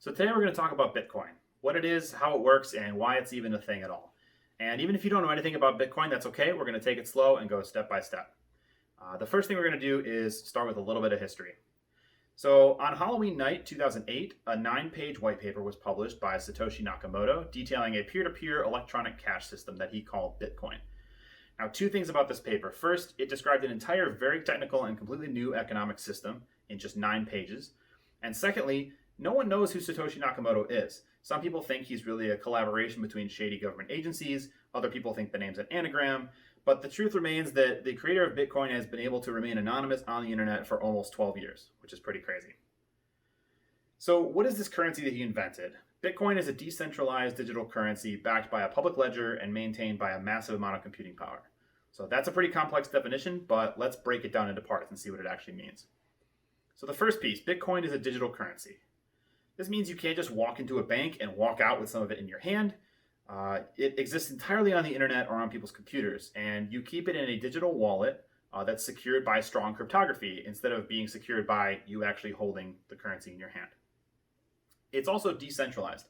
So today we're going to talk about Bitcoin, what it is, how it works, and why it's even a thing at all. And even if you don't know anything about Bitcoin, that's okay. We're going to take it slow and go step by step. The first thing we're going to do is start with a little bit of history. So on Halloween night 2008, a 9-page white paper was published by Satoshi Nakamoto detailing a peer-to-peer electronic cash system that he called Bitcoin. Now, two things about this paper. First, it described an entire very technical and completely new economic system in just 9 pages. And secondly, no one knows who Satoshi Nakamoto is. Some people think he's really a collaboration between shady government agencies. Other people think the name's an anagram. But the truth remains that the creator of Bitcoin has been able to remain anonymous on the internet for almost 12 years, which is pretty crazy. So what is this currency that he invented? Bitcoin is a decentralized digital currency backed by a public ledger and maintained by a massive amount of computing power. So that's a pretty complex definition, but let's break it down into parts and see what it actually means. So the first piece, Bitcoin is a digital currency. This means you can't just walk into a bank and walk out with some of it in your hand. It exists entirely on the internet or on people's computers, and you keep it in a digital wallet that's secured by strong cryptography instead of being secured by you actually holding the currency in your hand. It's also decentralized,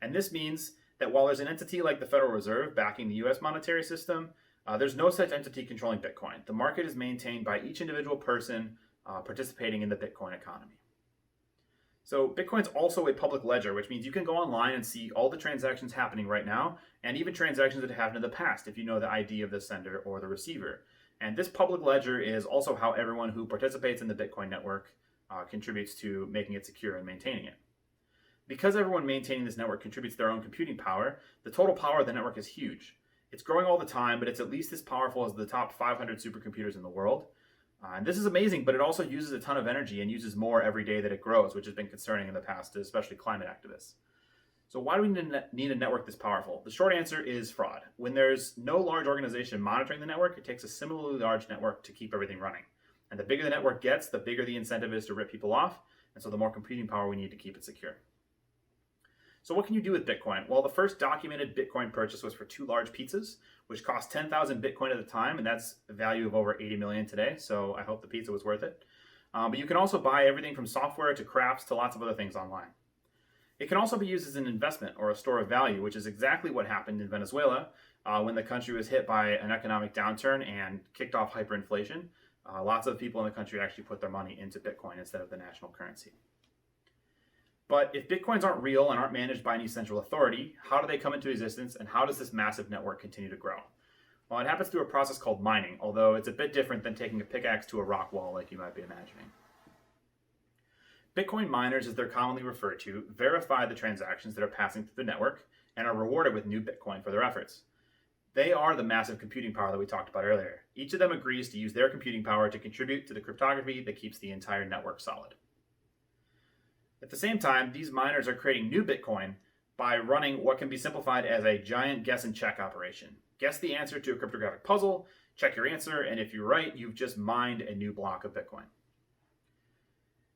and this means that while there's an entity like the Federal Reserve backing the US monetary system, there's no such entity controlling Bitcoin. The market is maintained by each individual person participating in the Bitcoin economy. So Bitcoin's also a public ledger, which means you can go online and see all the transactions happening right now, and even transactions that happened in the past if you know the ID of the sender or the receiver. And this public ledger is also how everyone who participates in the Bitcoin network contributes to making it secure and maintaining it. Because everyone maintaining this network contributes their own computing power, the total power of the network is huge. It's growing all the time, but it's at least as powerful as the top 500 supercomputers in the world. And this is amazing, but it also uses a ton of energy and uses more every day that it grows, which has been concerning in the past, especially climate activists. So why do we need a network this powerful? The short answer is fraud. When there's no large organization monitoring the network, it takes a similarly large network to keep everything running. And the bigger the network gets, the bigger the incentive is to rip people off, and so the more computing power we need to keep it secure. So what can you do with Bitcoin? Well, the first documented Bitcoin purchase was for 2 large pizzas, which cost 10,000 Bitcoin at the time, and that's a value of over 80 million today, so I hope the pizza was worth it. But you can also buy everything from software to crafts to lots of other things online. It can also be used as an investment or a store of value, which is exactly what happened in Venezuela when the country was hit by an economic downturn and kicked off hyperinflation. Lots of people in the country actually put their money into Bitcoin instead of the national currency. But if Bitcoins aren't real and aren't managed by any central authority, how do they come into existence and how does this massive network continue to grow? Well, it happens through a process called mining, although it's a bit different than taking a pickaxe to a rock wall like you might be imagining. Bitcoin miners, as they're commonly referred to, verify the transactions that are passing through the network and are rewarded with new Bitcoin for their efforts. They are the massive computing power that we talked about earlier. Each of them agrees to use their computing power to contribute to the cryptography that keeps the entire network solid. At the same time, these miners are creating new Bitcoin by running what can be simplified as a giant guess and check operation. Guess the answer to a cryptographic puzzle, check your answer, and if you're right, you've just mined a new block of Bitcoin.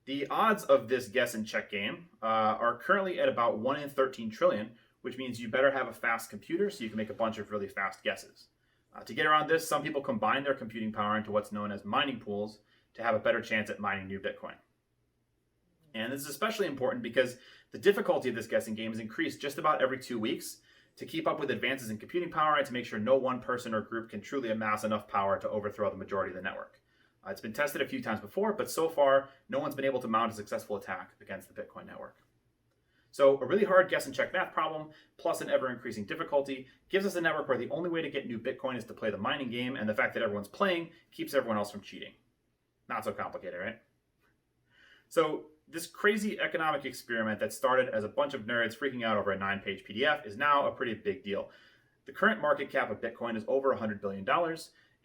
The odds of this guess and check game are currently at about 1 in 13 trillion, which means you better have a fast computer so you can make a bunch of really fast guesses. To get around this, some people combine their computing power into what's known as mining pools to have a better chance at mining new Bitcoin. And this is especially important because the difficulty of this guessing game is increased just about every 2 weeks to keep up with advances in computing power and to make sure no one person or group can truly amass enough power to overthrow the majority of the network. It's been tested a few times before, but so far, no one's been able to mount a successful attack against the Bitcoin network. So a really hard guess and check math problem, plus an ever-increasing difficulty, gives us a network where the only way to get new Bitcoin is to play the mining game, and the fact that everyone's playing keeps everyone else from cheating. Not so complicated, right? So this crazy economic experiment that started as a bunch of nerds freaking out over a 9-page PDF is now a pretty big deal. The current market cap of Bitcoin is over $100 billion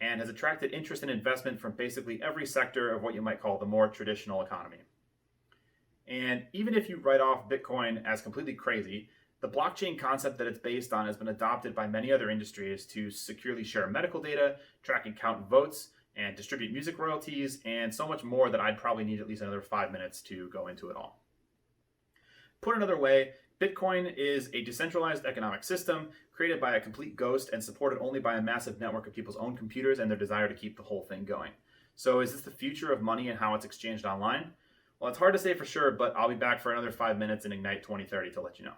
and has attracted interest and investment from basically every sector of what you might call the more traditional economy. And even if you write off Bitcoin as completely crazy, the blockchain concept that it's based on has been adopted by many other industries to securely share medical data, track and count votes, and distribute music royalties, and so much more that I'd probably need at least another 5 minutes to go into it all. Put another way, Bitcoin is a decentralized economic system created by a complete ghost and supported only by a massive network of people's own computers and their desire to keep the whole thing going. So is this the future of money and how it's exchanged online? Well, it's hard to say for sure, but I'll be back for another 5 minutes in Ignite 2030 to let you know.